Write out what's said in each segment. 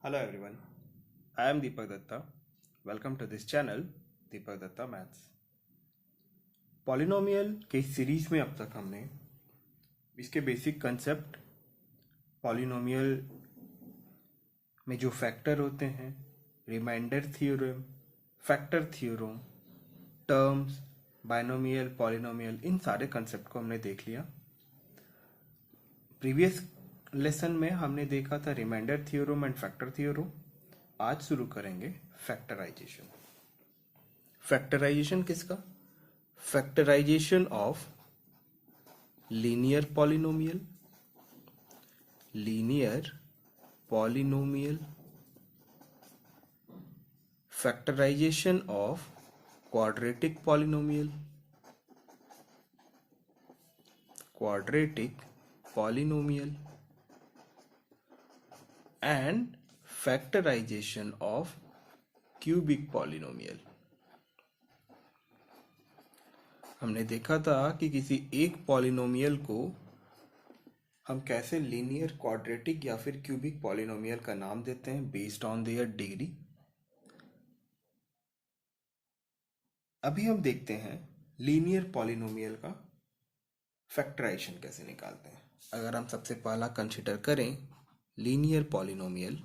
Hello everyone, I am Deepak Datta. Welcome to this channel, Deepak Datta Maths. Polynomial के इस series में अब तक हमने इसके बेसिक कंसेप्ट, पॉलिनोमियल में जो फैक्टर होते हैं, remainder theorem, factor theorem, terms, binomial, polynomial, इन सारे कंसेप्ट को हमने देख लिया। प्रीवियस लेसन में हमने देखा था remainder theorem and factor theorem. आज शुरू करेंगे फैक्टराइजेशन। फैक्टराइजेशन किसका? Factorization of linear polynomial, factorization of quadratic polynomial, and factorization of cubic polynomial। हमने देखा था कि किसी एक पॉलिनोमियल को हम कैसे लीनियर, क्वाड्रेटिक या फिर क्यूबिक पॉलिनोमियल का नाम देते हैं बेस्ड ऑन देयर डिग्री। अभी हम देखते हैं लीनियर पॉलिनोमियल का फैक्टराइजेशन कैसे निकालते हैं। अगर हम सबसे पहला कंसीडर करें लीनियर पॉलिनोमियल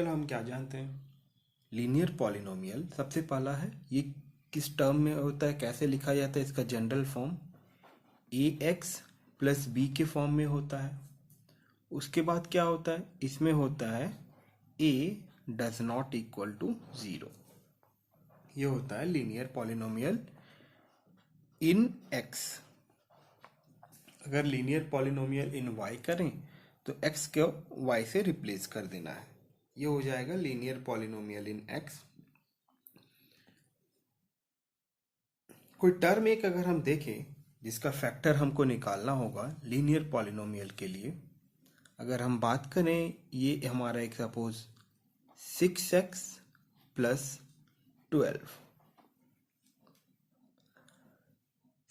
हम क्या जानते हैं? लीनियर पॉलिनोमियल सबसे पहला है, ये किस टर्म में होता है, कैसे लिखा जाता है? इसका general form ax plus b के फॉर्म में होता है। उसके बाद क्या होता है? इसमें होता है a does not equal to 0। ये होता है लीनियर पॉलिनोमियल इन x। अगर लीनियर पॉलिनोमियल इन y करें तो x को y से रिप्लेस कर देना है। ये हो जाएगा लीनियर पॉलिनोमियल इन x। कोई टर्म एक अगर हम देखें जिसका फैक्टर हमको निकालना होगा लीनियर पॉलिनोमियल के लिए, अगर हम बात करें, ये हमारा एक suppose 6x plus 12,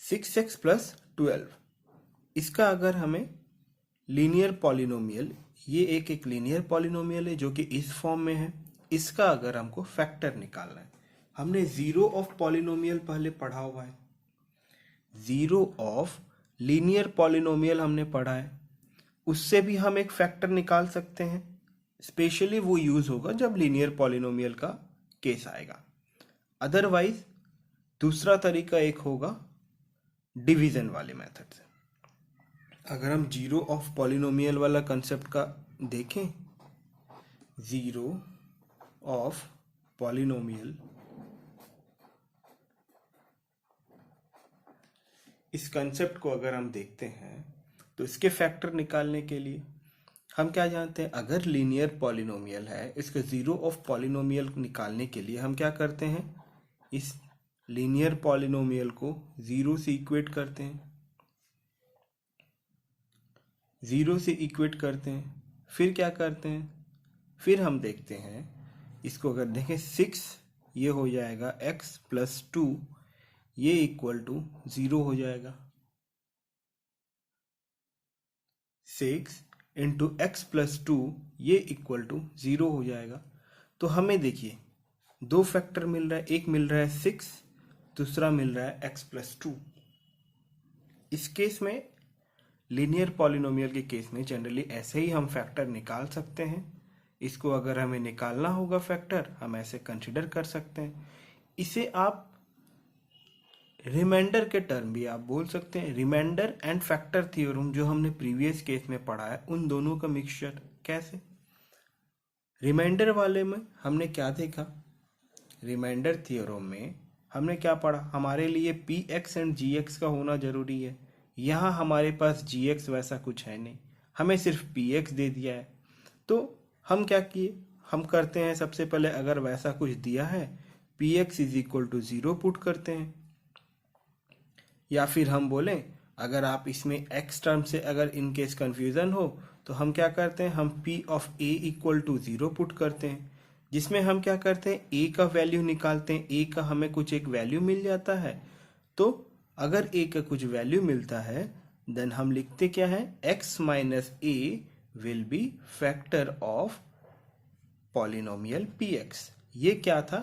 6x plus 12, इसका अगर हमें लीनियर पॉलिनोमियल, ये एक लीनियर पॉलिनोमियल है जो कि इस फॉर्म में है, इसका अगर हमको फैक्टर निकालना है, हमने जीरो ऑफ पॉलिनोमियल पहले पढ़ा हुआ है, जीरो ऑफ लीनियर पॉलिनोमियल हमने पढ़ा है, उससे भी हम एक फैक्टर निकाल सकते हैं। स्पेशली वो यूज होगा जब लीनियर पॉलिनोमियल का केस आएगा। अदरवाइज दूसरा तरीका एक होगा डिवीजन वाले मेथड से। अगर हम जीरो ऑफ पॉलिनोमियल वाला कंसेप्ट का देखें, जीरो ऑफ पॉलिनोमियल, इस कंसेप्ट को अगर हम देखते हैं तो इसके फैक्टर निकालने के लिए हम क्या जानते हैं? अगर लीनियर पॉलिनोमियल है, इसके जीरो ऑफ पॉलिनोमियल निकालने के लिए हम क्या करते हैं? इस लीनियर पॉलिनोमियल को जीरो से इक्वेट करते हैं, फिर क्या करते हैं? फिर हम देखते हैं, इसको अगर देखें 6, ये हो जाएगा x प्लस 2, ये इक्वल टू 0 हो जाएगा। 6 इंटू एक्स प्लस 2, ये इक्वल टू 0 हो जाएगा। तो हमें देखिए दो फैक्टर मिल रहा है, एक मिल रहा है 6, दूसरा मिल रहा है x प्लस 2। इस केस में, लीनियर पॉलिनोमियल के केस में जनरली ऐसे ही हम फैक्टर निकाल सकते हैं। इसको अगर हमें निकालना होगा फैक्टर, हम ऐसे कंसिडर कर सकते हैं। इसे आप रिमाइंडर के टर्म भी आप बोल सकते हैं। रिमाइंडर एंड फैक्टर थ्योरम जो हमने प्रीवियस केस में पढ़ा है, उन दोनों का मिक्सचर। कैसे? रिमाइंडर वाले में हमने क्या देखा? रिमाइंडर थ्योरम में हमने क्या पढ़ा? हमारे लिए p x and g x का होना जरूरी है। यहाँ हमारे पास जी एक्स वैसा कुछ है नहीं, हमें सिर्फ पी एक्स दे दिया है। तो हम क्या किए? हम करते हैं सबसे पहले, अगर वैसा कुछ दिया है, p x is equal to 0 put करते हैं। या फिर हम बोलें, अगर आप इसमें x टर्म से अगर इन केस कन्फ्यूजन हो तो हम क्या करते हैं? हम p of a equal to 0 put करते हैं। जिसमें हम क्या करते हैं, ए का वैल्यू निकालते हैं। ए का हमें कुछ एक वैल्यू मिल जाता है, तो अगर ए का कुछ वैल्यू मिलता है देन हम लिखते क्या है, x minus A will be factor of polynomial px। ये क्या था,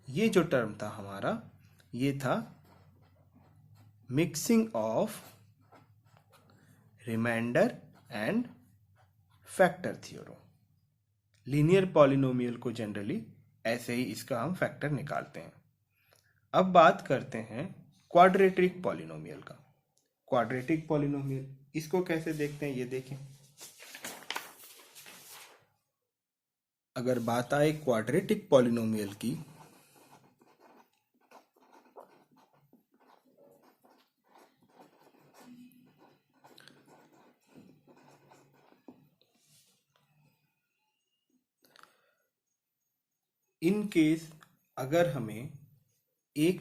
ये जो टर्म था हमारा, ये था mixing of remainder and factor theorem. Linear polynomial को जनरली ऐसे ही इसका हम फैक्टर निकालते हैं। अब बात करते हैं क्वाड्रेटिक पॉलिनोमियल का। क्वाड्रेटिक पॉलिनोमियल, इसको कैसे देखते हैं ये देखें। अगर बात आए क्वाड्रेटिक पॉलिनोमियल की, इन केस अगर हमें एक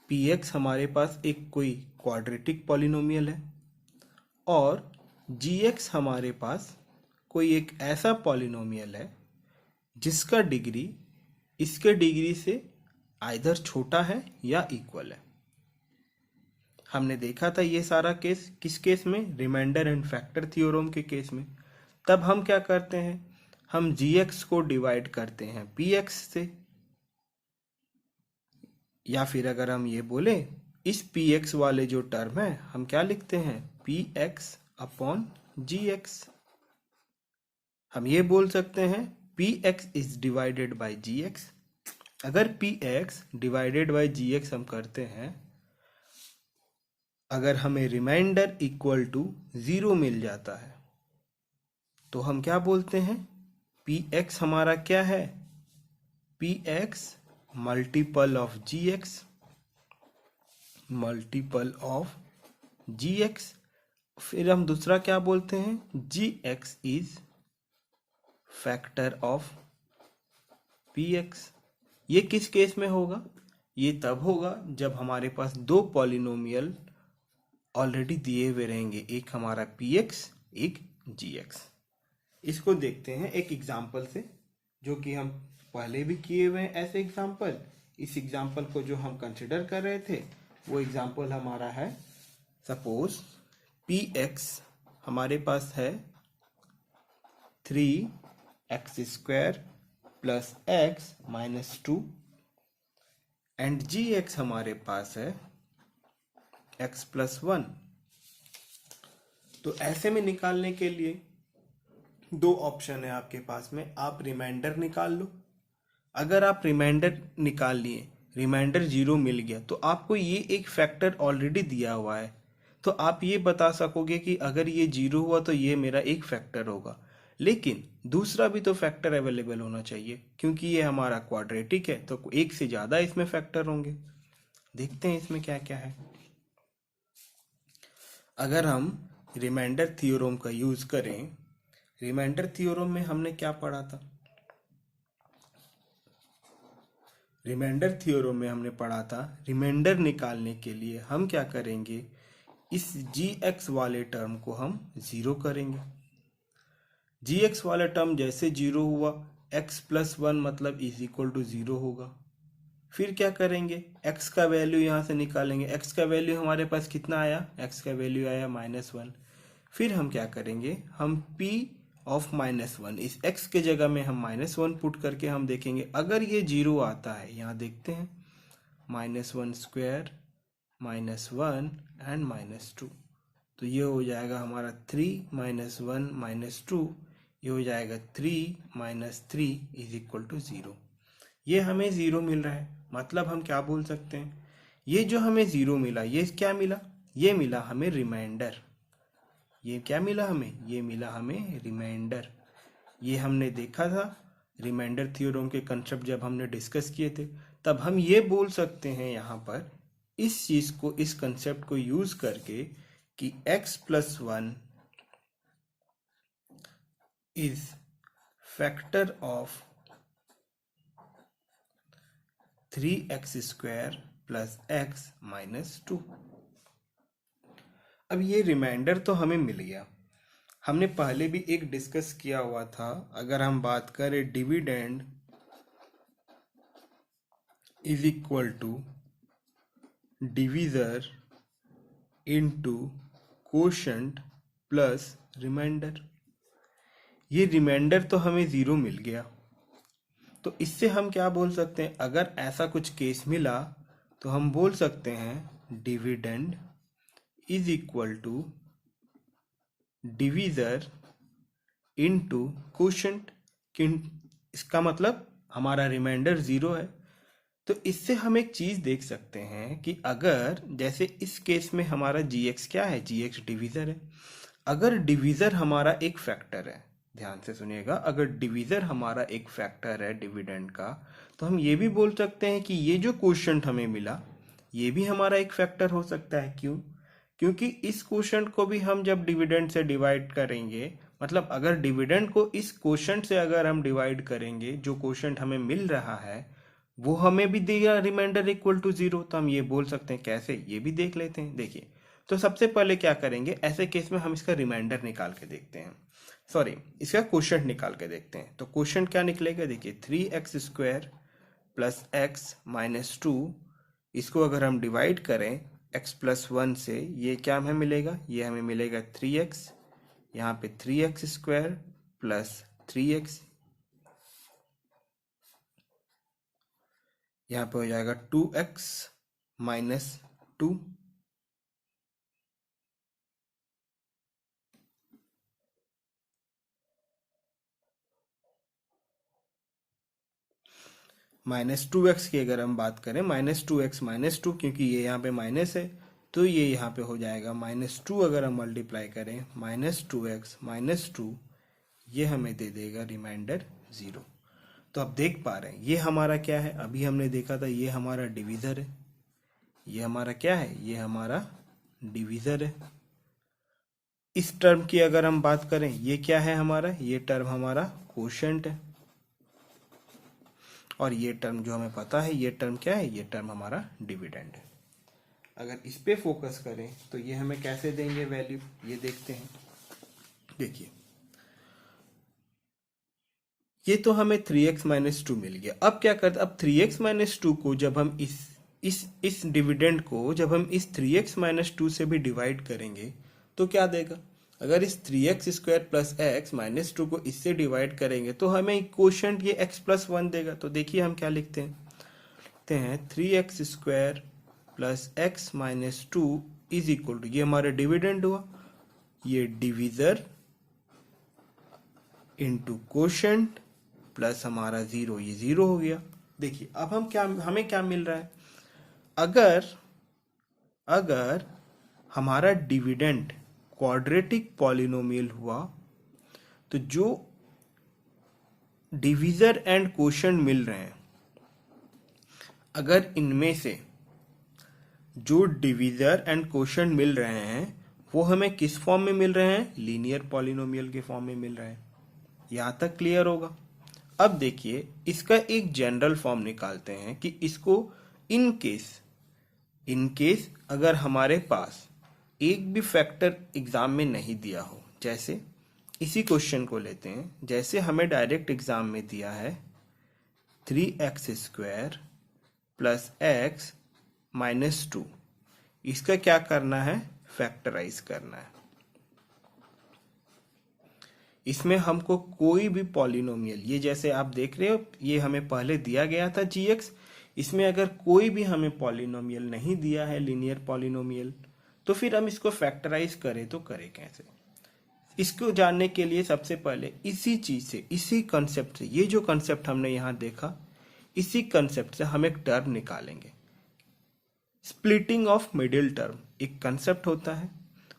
px हमारे पास एक कोई क्वाड्रेटिक पॉलिनोमियल है और gx हमारे पास कोई एक ऐसा पॉलिनोमियल है जिसका डिग्री इसके डिग्री से आइदर छोटा है या इक्वल है। हमने देखा था ये सारा केस किस केस में, रिमाइंडर एंड फैक्टर थ्योरम के केस में। तब हम क्या करते हैं, हम gx को डिवाइड करते हैं px से, या फिर अगर हम ये बोले इस px वाले जो टर्म है हम क्या लिखते हैं, px अपॉन gx। हम ये बोल सकते हैं px is divided by gx। अगर px डिवाइडेड बाय gx हम करते हैं, अगर हमें रिमाइंडर इक्वल टू 0 मिल जाता है तो हम क्या बोलते हैं, px हमारा क्या है, px multiple of gx, multiple of gx। फिर हम दूसरा क्या बोलते हैं, gx is factor of px। ये किस केस में होगा, ये तब होगा जब हमारे पास दो पॉलिनोमियल ऑलरेडी दिए हुए रहेंगे, एक हमारा px एक gx। इसको देखते हैं एक एग्जाम्पल से, जो कि हम पहले भी किए हुए हैं ऐसे एग्जाम्पल। इस एग्जाम्पल को जो हम कंसिडर कर रहे थे वो एग्जाम्पल हमारा है, सपोज px हमारे पास है 3x² plus x minus 2 and gx हमारे पास है x प्लस 1। तो ऐसे में निकालने के लिए दो ऑप्शन है आपके पास में, आप रिमाइंडर निकाल लो। अगर आप रिमाइंडर निकाल लिए, रिमाइंडर 0 मिल गया, तो आपको ये एक फैक्टर ऑलरेडी दिया हुआ है, तो आप ये बता सकोगे कि अगर ये 0 हुआ तो ये मेरा एक फैक्टर होगा। लेकिन दूसरा भी तो फैक्टर अवेलेबल होना चाहिए, क्योंकि ये हमारा क्वाड्रेटिक है तो एक से ज्यादा इसमें फैक्टर होंगे। देखते हैं इसमें क्या क्या है। अगर हम रिमाइंडर थ्योरम का यूज करें, रिमाइंडर थ्योरम में हमने क्या पढ़ा था, रिमाइंडर थ्योरम में हमने पढ़ा था रिमाइंडर निकालने के लिए हम क्या करेंगे, इस gx वाले टर्म को हम 0 करेंगे। gx वाला टर्म जैसे 0 हुआ, x प्लस 1 मतलब इज इक्वल टू 0 होगा। फिर क्या करेंगे, x का वैल्यू यहाँ से निकालेंगे। x का वैल्यू हमारे पास कितना आया, x का वैल्यू आया -1। फिर हम क्या करेंगे, हम p ऑफ -1, इस x के जगह में हम -1 पुट करके हम देखेंगे अगर ये 0 आता है, यहाँ देखते हैं -1² -1 एंड -2, तो ये हो जाएगा हमारा 3 -1 -2, ये हो जाएगा 3 - 3 इज इक्वल टू 0। ये हमें 0 मिल रहा है, मतलब हम क्या बोल सकते हैं, ये जो हमें 0 मिला, ये क्या मिला, ये मिला हमें रिमाइंडर। ये क्या मिला हमें, ये मिला हमें रिमाइंडर। ये हमने देखा था रिमाइंडर थ्योरम के कंसेप्ट जब हमने डिस्कस किए थे, तब हम ये बोल सकते हैं यहाँ पर इस चीज को, इस कंसेप्ट को यूज करके कि x plus 1 is factor of 3x² plus x minus 2। अब ये रिमाइंडर तो हमें मिल गया, हमने पहले भी एक डिस्कस किया हुआ था, अगर हम बात करें dividend is equal to divisor into quotient plus remainder. ये रिमाइंडर तो हमें ज़ीरो मिल गया, तो इससे हम क्या बोल सकते हैं, अगर ऐसा कुछ केस मिला तो हम बोल सकते हैं dividend is equal to divisor into quotient. इसका मतलब हमारा रिमाइंडर ज़ीरो है। तो इससे हम एक चीज़ देख सकते हैं कि अगर जैसे इस केस में हमारा gx क्या है, gx डिवीज़र है। अगर डिवीज़र हमारा एक फैक्टर है, ध्यान से सुनिएगा, अगर डिवीज़र हमारा एक फैक्टर है डिविडेंड का, तो हम ये भी बोल सकते हैं कि ये जो कोशेंट हमें मिला ये भी हमारा एक फैक्टर हो सकता है। क्यों? क्योंकि इस कोशेंट को भी हम जब डिविडेंड से डिवाइड करेंगे, मतलब अगर डिविडेंड को इस कोशेंट से अगर हम डिवाइड करेंगे, जो कोशेंट हमें मिल रहा है वो हमें भी देगा रिमाइंडर इक्वल टू ज़ीरो। तो हम ये बोल सकते हैं, कैसे, ये भी देख लेते हैं। देखिए, तो सबसे पहले क्या करेंगे, ऐसे केस में हम इसका रिमाइंडर निकाल के देखते हैं, सॉरी इसका कोशेंट निकाल के देखते हैं। तो कोशेंट क्या निकलेगा, देखिए 3x² प्लस एक्स माइनस 2, इसको अगर हम डिवाइड करें x+1 से, ये क्या हमें मिलेगा, ये हमें मिलेगा 3x, यहाँ पे 3x² प्लस 3x, यहाँ पे हो जाएगा 2x माइनस 2, -2x की अगर हम बात करें, -2x माइनस 2, क्योंकि ये यहाँ पे माइनस है तो ये यहाँ पे हो जाएगा -2। अगर हम मल्टीप्लाई करें -2x माइनस 2, ये हमें दे देगा रिमाइंडर 0। तो आप देख पा रहे हैं ये हमारा क्या है, अभी हमने देखा था ये हमारा डिवीज़र है, ये हमारा क्या है, ये हमारा डिवीज़र है। इस टर्म की अगर हम बात करें, ये क्या है हमारा, ये टर्म हमारा कोशेंट है, और ये टर्म जो हमें पता है, ये टर्म क्या है, ये टर्म हमारा डिविडेंड है। अगर इस पे फोकस करें तो ये हमें कैसे देंगे वैल्यू, ये देखते हैं। देखिए, ये तो हमें 3x माइनस 2 मिल गया। अब क्या करते, अब 3x माइनस 2 को जब हम इस डिविडेंड को जब हम इस 3x माइनस 2 से भी डिवाइड करेंगे तो क्या देगा, अगर इस 3x² प्लस एक्स माइनस 2 को इससे डिवाइड करेंगे तो हमें कोशेंट ये x+1 देगा। तो देखिए हम क्या लिखते हैं 3x² plus x minus 2 is equal to, ये हमारा डिविडेंड हुआ, ये डिवीजर इंटू कोशेंट प्लस हमारा 0, ये 0 हो गया। देखिए अब हमें क्या मिल रहा है, अगर हमारा डिविडेंड क्वाड्रेटिक पॉलिनोमियल हुआ तो जो डिवीजर एंड कोशेंट मिल रहे हैं, अगर इनमें से जो डिवीजर एंड कोशेंट मिल रहे हैं वो हमें किस फॉर्म में मिल रहे हैं, लीनियर पॉलिनोमियल के फॉर्म में मिल रहे हैं। यहां तक क्लियर होगा। अब देखिए इसका एक जनरल फॉर्म निकालते हैं कि इसको इन केस अगर हमारे पास एक भी फैक्टर एग्जाम में नहीं दिया हो, जैसे इसी क्वेश्चन को लेते हैं, जैसे हमें डायरेक्ट एग्जाम में दिया है 3x² प्लस एक्स माइनस 2, इसका क्या करना है, फैक्टराइज करना है। इसमें हमको कोई भी पॉलिनोमियल, ये जैसे आप देख रहे हो ये हमें पहले दिया गया था gx, इसमें अगर कोई भी हमें पॉलिनोमियल नहीं दिया है लीनियर पॉलिनोमियल, तो फिर हम इसको फैक्टराइज करें तो करें कैसे। इसको जानने के लिए सबसे पहले इसी चीज से, इसी कंसेप्ट से, ये जो कंसेप्ट हमने यहाँ देखा, इसी कंसेप्ट से हम एक टर्म निकालेंगे। स्प्लिटिंग ऑफ मिडिल टर्म एक कंसेप्ट होता है,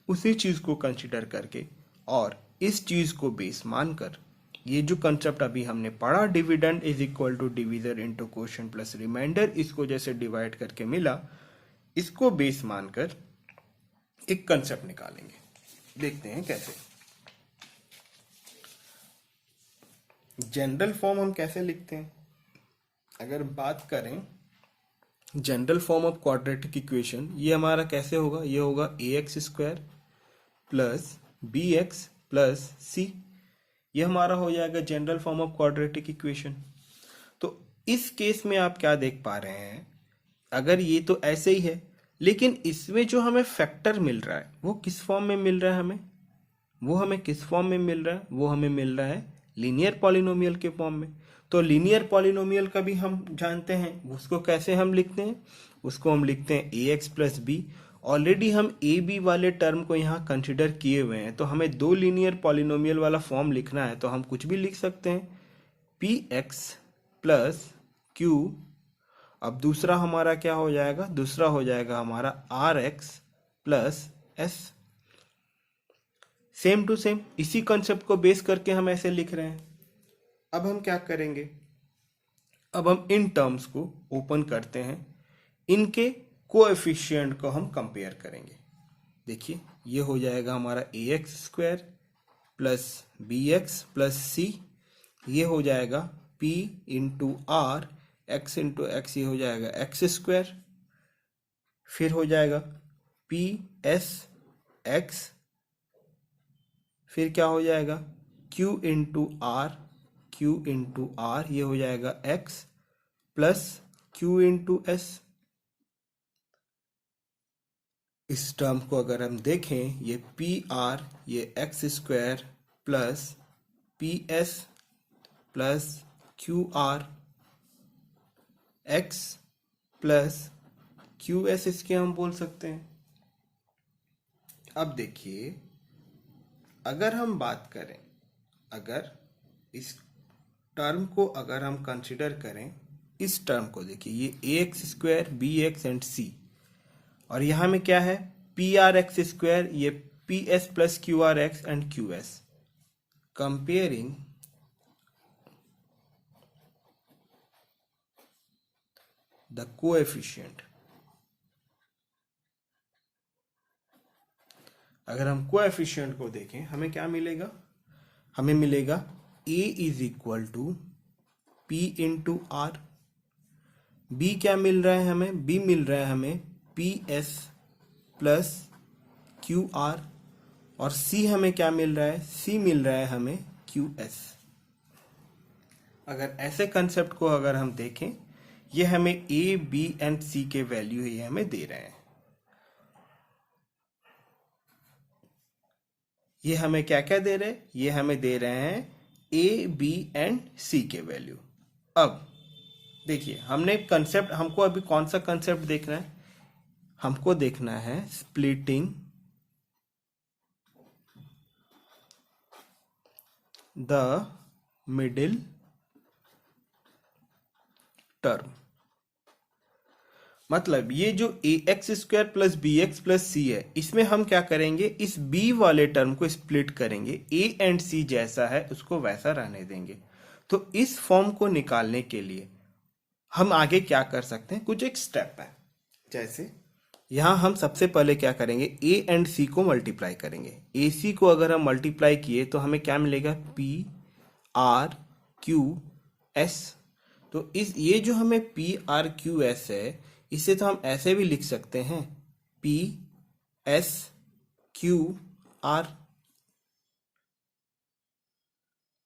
उसी चीज को कंसिडर करके और इस चीज को बेस मानकर, ये जो कंसेप्ट अभी हमने पढ़ा dividend is equal to divisor into quotient plus remainder, इसको जैसे डिवाइड करके मिला, इसको बेस मानकर एक कंसेप्ट निकालेंगे। देखते हैं कैसे। जनरल फॉर्म हम कैसे लिखते हैं, अगर बात करें general form of quadratic equation, ये हमारा कैसे होगा, ये होगा ax² plus bx plus C. ये हमारा हो जाएगा general form of quadratic equation. तो इस केस में आप क्या देख पा रहे हैं, अगर ये तो ऐसे ही है, लेकिन इसमें जो हमें फैक्टर मिल रहा है वो किस फॉर्म में मिल रहा है हमें, वो हमें किस फॉर्म में मिल रहा है, वो हमें मिल रहा है लीनियर पॉलिनोमियल के फॉर्म में। तो लीनियर पॉलिनोमियल का भी हम जानते हैं, उसको कैसे हम लिखते हैं, उसको हम लिखते हैं ए एक्स प्लस बी। ऑलरेडी हम ए बी वाले टर्म को यहाँ कंसिडर किए हुए हैं, तो हमें दो लीनियर पॉलिनोमियल वाला फॉर्म लिखना है, तो हम कुछ भी लिख सकते हैं, पी एक्स प्लस क्यू। अब दूसरा हमारा क्या हो जाएगा, दूसरा हो जाएगा हमारा r x plus s. Same to same इसी कॉन्सेप्ट को बेस करके हम ऐसे लिख रहे हैं। अब हम क्या करेंगे, अब हम इन टर्म्स को ओपन करते हैं, इनके कोएफिशिएंट को हम कंपेयर करेंगे। देखिए ये हो जाएगा हमारा A X square plus B X plus C, ये हो जाएगा P into R X into X, ये हो जाएगा एक्स स्क्वायर, फिर हो जाएगा पी एस एक्स, फिर क्या हो जाएगा Q into r, q into r, ये हो जाएगा x plus Q into s. इस टर्म को अगर हम देखें, ये पी आर, ये x square plus p S plus Q R x plus q s, इसके हम बोल सकते हैं। अब देखिए अगर हम बात करें, अगर इस टर्म को अगर हम कंसिडर करें, इस टर्म को देखिए, ये A X square B X and C, और यहाँ में क्या है पी आर एक्स स्क्वायर, ये P S plus Q R X and Q S. Comparing the coefficient, अगर हम कोएफिशिएंट को देखें हमें क्या मिलेगा, हमें मिलेगा a is equal to p into r. B क्या मिल रहा है हमें, बी मिल रहा है हमें P S plus Q R, और सी हमें क्या मिल रहा है, सी मिल रहा है हमें क्यू एस। अगर ऐसे कंसेप्ट को अगर हम देखें, ये हमें ए बी एंड सी के वैल्यू ये हमें दे रहे हैं, ये हमें क्या क्या दे रहे हैं, ये हमें दे रहे हैं ए बी एंड सी के वैल्यू। अब देखिए हमने कंसेप्ट, हमको अभी कौन सा कंसेप्ट देखना है, हमको देखना है स्प्लिटिंग द मिडिल टर्म। मतलब ये जो A X square plus B X plus C है, इसमें हम क्या करेंगे, इस बी वाले टर्म को स्प्लिट करेंगे, ए एंड सी जैसा है उसको वैसा रहने देंगे। तो इस फॉर्म को निकालने के लिए हम आगे क्या कर सकते हैं, कुछ एक स्टेप है। जैसे यहां हम सबसे पहले क्या करेंगे, ए एंड सी को मल्टीप्लाई करेंगे। ए सी को अगर हम मल्टीप्लाई किए तो हमें क्या मिलेगा, पी आर क्यू एस। तो इस ये जो हमें पी आर क्यू एस है, इसे तो हम ऐसे भी लिख सकते हैं पी एस क्यू आर,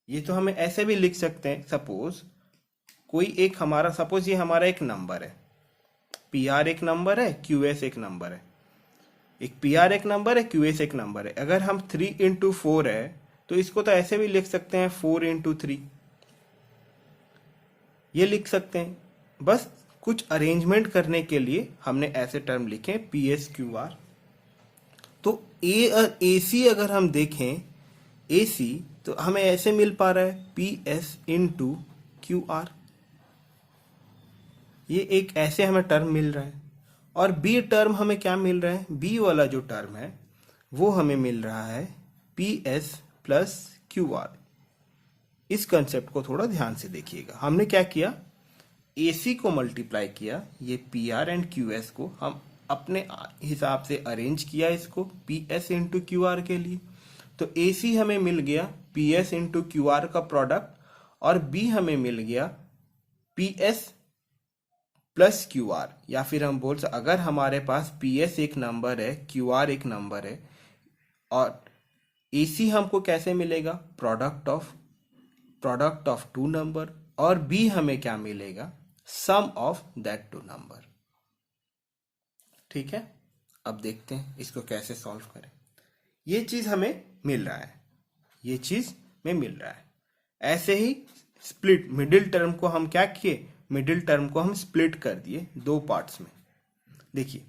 ये तो हमें ऐसे भी लिख सकते हैं। सपोज कोई एक हमारा, सपोज ये हमारा एक नंबर है, पी आर एक नंबर है, क्यू एस एक नंबर है, एक पी आर एक नंबर है, क्यू एस एक नंबर है। अगर हम 3 इंटू 4 है तो इसको तो ऐसे भी लिख सकते हैं 4 इंटू 3, ये लिख सकते हैं। बस कुछ अरेंजमेंट करने के लिए हमने ऐसे टर्म लिखे पी एस क्यू आर। तो ए सी अगर हम देखें, ए सी तो हमें ऐसे मिल पा रहा है P S into Q R, ये एक ऐसे हमें टर्म मिल रहा है। और बी टर्म हमें क्या मिल रहा है, बी वाला जो टर्म है वो हमें मिल रहा है P S plus Q R. इस कंसेप्ट को थोड़ा ध्यान से देखिएगा, हमने क्या किया, AC को मल्टीप्लाई किया, ये p are and Q S को हम अपने हिसाब से अरेंज किया, इसको P S into Q R के लिए। तो AC हमें मिल गया P S into Q R का प्रोडक्ट, और B हमें मिल गया P S plus Q R. या फिर हम बोल सकते, अगर हमारे पास पी एस एक नंबर है, क्यू आर एक नंबर है, और AC हमको कैसे मिलेगा, प्रोडक्ट ऑफ टू नंबर, और B हमें क्या मिलेगा, सम ऑफ दैट टू नंबर। ठीक है, अब देखते हैं इसको कैसे सॉल्व करें। ये चीज हमें मिल रहा है, ये चीज में मिल रहा है। ऐसे ही स्प्लिट मिडिल टर्म को हम क्या किए, मिडिल टर्म को हम स्प्लिट कर दिए दो पार्ट्स में। देखिए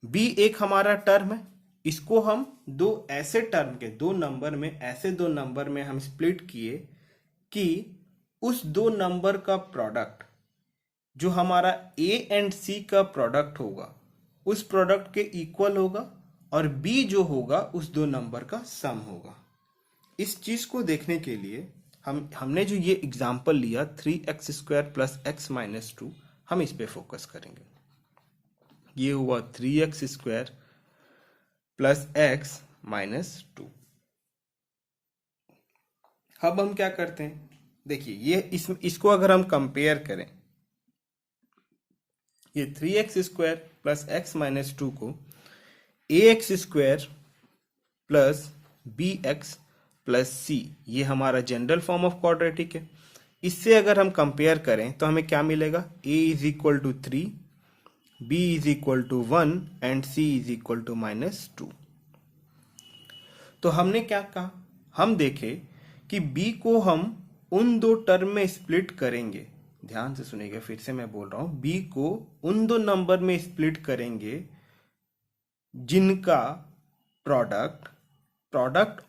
बी एक हमारा टर्म है, इसको हम दो ऐसे टर्म के, दो नंबर में, ऐसे दो नंबर में हम स्प्लिट किए कि उस दो नंबर का प्रोडक्ट जो हमारा ए एंड सी का प्रोडक्ट होगा उस प्रोडक्ट के इक्वल होगा, और बी जो होगा उस दो नंबर का सम होगा। इस चीज को देखने के लिए हमने जो ये एग्जाम्पल लिया 3x² प्लस x माइनस 2, हम इस पे फोकस करेंगे। ये हुआ 3x² प्लस x माइनस 2। अब हम क्या करते हैं, देखिए ये इसको अगर हम कंपेयर करें, ये 3x² प्लस x माइनस 2 को ax² plus bx plus c, ये हमारा जनरल फॉर्म ऑफ क्वाड्रेटिक है। इससे अगर हम कंपेयर करें तो हमें क्या मिलेगा, a is equal to 3, b is equal to 1 and c is equal to minus 2। तो हमने क्या कहा, हम देखे कि b को हम उन दो टर्म में स्प्लिट करेंगे। ध्यान से सुनिएगा, फिर से मैं बोल रहा हूं, b को उन दो नंबर में स्प्लिट करेंगे जिनका product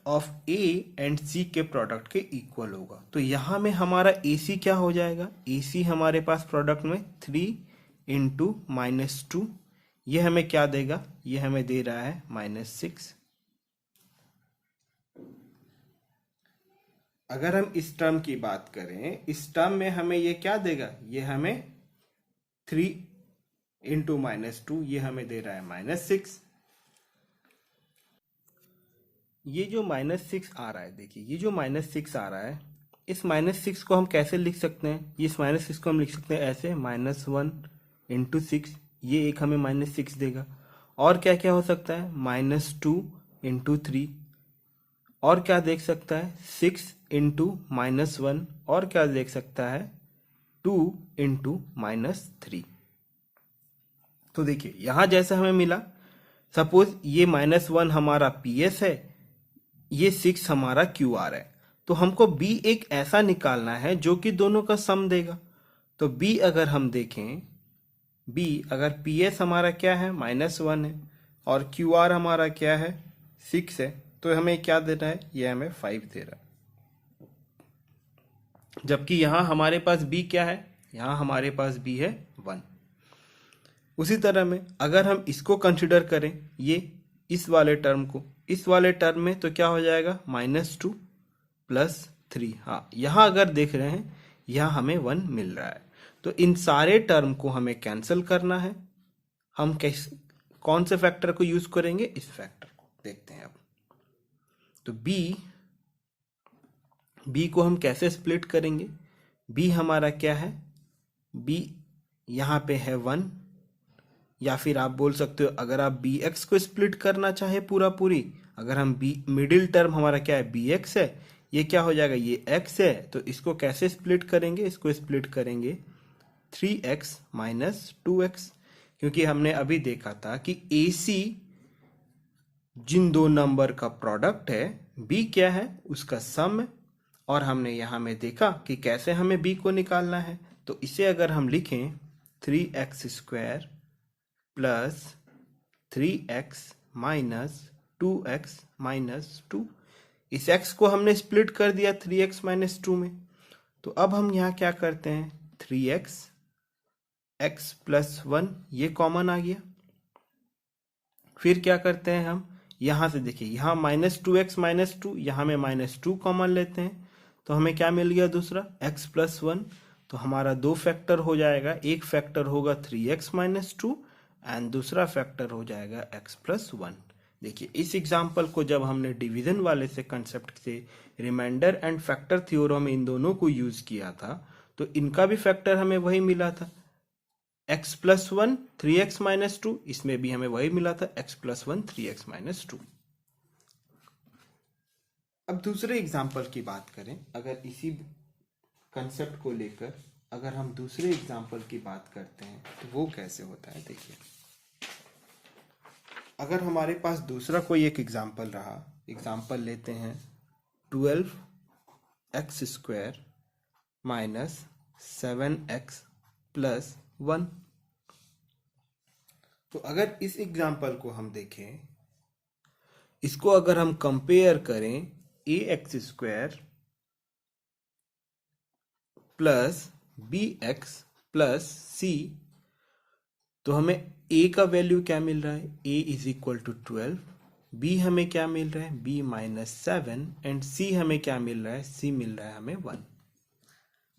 of a and c के प्रोडक्ट के इक्वल होगा। तो यहां में हमारा ac क्या हो जाएगा, ac हमारे पास प्रोडक्ट में 3 इंटू माइनस 2, ये हमें क्या देगा, ये हमें दे रहा है माइनस 6। अगर हम इस टर्म की बात करें, इस टर्म में हमें ये क्या देगा, ये हमें 3 इंटू माइनस 2, ये हमें दे रहा है माइनस 6। ये जो माइनस 6 आ रहा है, देखिए ये जो माइनस 6 आ रहा है, इस माइनस 6 को हम कैसे लिख सकते हैं, इस माइनस 6 को हम लिख सकते हैं ऐसे, माइनस 1 इंटू 6, ये एक हमें माइनस 6 देगा। और क्या क्या हो सकता है, माइनस 2 इंटू 3, और क्या देख सकता है 6 इंटू माइनस 1, और क्या देख सकता है 2 इंटू माइनस 3। तो देखिए यहां जैसे हमें मिला, सपोज ये माइनस 1 हमारा PS है, ये 6 हमारा QR है, तो हमको B एक ऐसा निकालना है जो कि दोनों का सम देगा। तो B अगर हम देखें, B अगर PS हमारा क्या है, माइनस 1 है, और QR हमारा क्या है, 6 है, तो हमें क्या दे रहा है, ये हमें 5 दे रहा है। जबकि यहां हमारे पास B क्या है, यहां हमारे पास B है 1। उसी तरह में अगर हम इसको कंसिडर करें, ये इस वाले टर्म को, इस वाले टर्म में, तो क्या हो जाएगा, माइनस 2 प्लस 3। हाँ, यहां अगर देख रहे हैं, यहां हमें 1 मिल रहा है। तो इन सारे टर्म को हमें कैंसिल करना है। हम कौन से फैक्टर को यूज करेंगे, इस फैक्टर को देखते हैं अब। तो b को हम कैसे स्प्लिट करेंगे, b हमारा क्या है, b यहां पे है 1, या फिर आप बोल सकते हो अगर आप bx को स्प्लिट करना चाहे पूरी, अगर हम मिडिल टर्म हमारा क्या है, bx है, ये क्या हो जाएगा, ये x है, तो इसको कैसे स्प्लिट करेंगे, इसको स्प्लिट करेंगे 3x माइनस 2x, क्योंकि हमने अभी देखा था कि AC जिन दो नंबर का प्रोडक्ट है, b क्या है, उसका सम है, और हमने यहां में देखा कि कैसे हमें b को निकालना है। तो इसे अगर हम लिखें 3x² plus 3x minus 2x minus 2, इस x को हमने स्प्लिट कर दिया 3x माइनस 2 में। तो अब हम यहाँ क्या करते हैं, 3x x प्लस 1, ये कॉमन आ गया। फिर क्या करते हैं हम, यहां से देखिए, यहाँ माइनस 2x माइनस 2, यहाँ में माइनस 2 कॉमन लेते हैं, तो हमें क्या मिल गया दूसरा, x प्लस 1। तो हमारा दो फैक्टर हो जाएगा, एक फैक्टर होगा 3x माइनस 2 एंड दूसरा फैक्टर हो जाएगा x प्लस 1। देखिए इस एग्जाम्पल को जब हमने डिवीजन वाले से कंसेप्ट से रिमाइंडर एंड फैक्टर थ्योरम इन दोनों को यूज किया था, तो इनका भी फैक्टर हमें वही मिला था, x प्लस 1 3x माइनस 2, इसमें भी हमें वही मिला था x प्लस 1 3x माइनस 2। अब दूसरे एग्जाम्पल की बात करें, अगर इसी कंसेप्ट को लेकर अगर हम दूसरे एग्जाम्पल की बात करते हैं तो वो कैसे होता है। देखिए, अगर हमारे पास दूसरा कोई एक एग्जाम्पल रहा, एग्जाम्पल लेते हैं 12x² माइनस 7x प्लस 1। तो अगर इस एग्जाम्पल को हम देखें, इसको अगर हम कंपेयर करें ax² plus bx plus c, तो हमें a का वैल्यू क्या मिल रहा है, a is equal to 12, b हमें क्या मिल रहा है, b माइनस 7, एंड c हमें क्या मिल रहा है, c मिल रहा है हमें 1।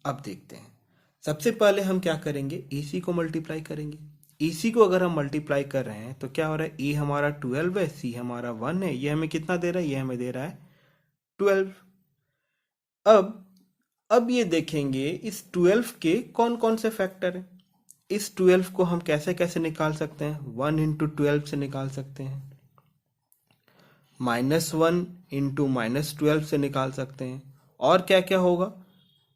अब देखते हैं, सबसे पहले हम क्या करेंगे, ac को मल्टीप्लाई करेंगे। ac को अगर हम मल्टीप्लाई कर रहे हैं तो क्या हो रहा है, a हमारा 12 है, c हमारा 1 है, ये हमें कितना दे रहा है, ये हमें दे रहा है 12। अब ये देखेंगे इस 12 के कौन कौन से फैक्टर हैं। इस 12 को हम कैसे कैसे निकाल सकते हैं, 1 इंटू 12 से निकाल सकते हैं, -1 इंटू -12 से निकाल सकते हैं, और क्या क्या होगा,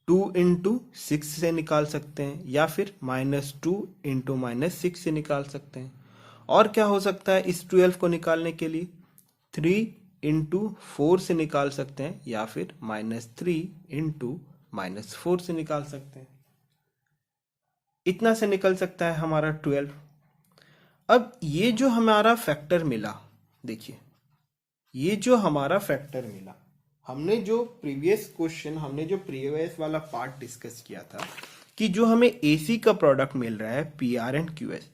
2 इंटू 6 से निकाल सकते हैं, या फिर -2 इंटू -6 से निकाल सकते हैं। और क्या हो सकता है इस 12 को निकालने के लिए, 3 इंटू 4 से निकाल सकते हैं, या फिर -3 इंटू -4 से निकाल सकते हैं। इतना से निकल सकता है हमारा 12। अब ये जो हमारा फैक्टर मिला, देखिए ये जो हमारा फैक्टर मिला, हमने जो प्रीवियस वाला पार्ट डिस्कस किया था कि जो हमें AC का प्रोडक्ट मिल रहा है PR and QS,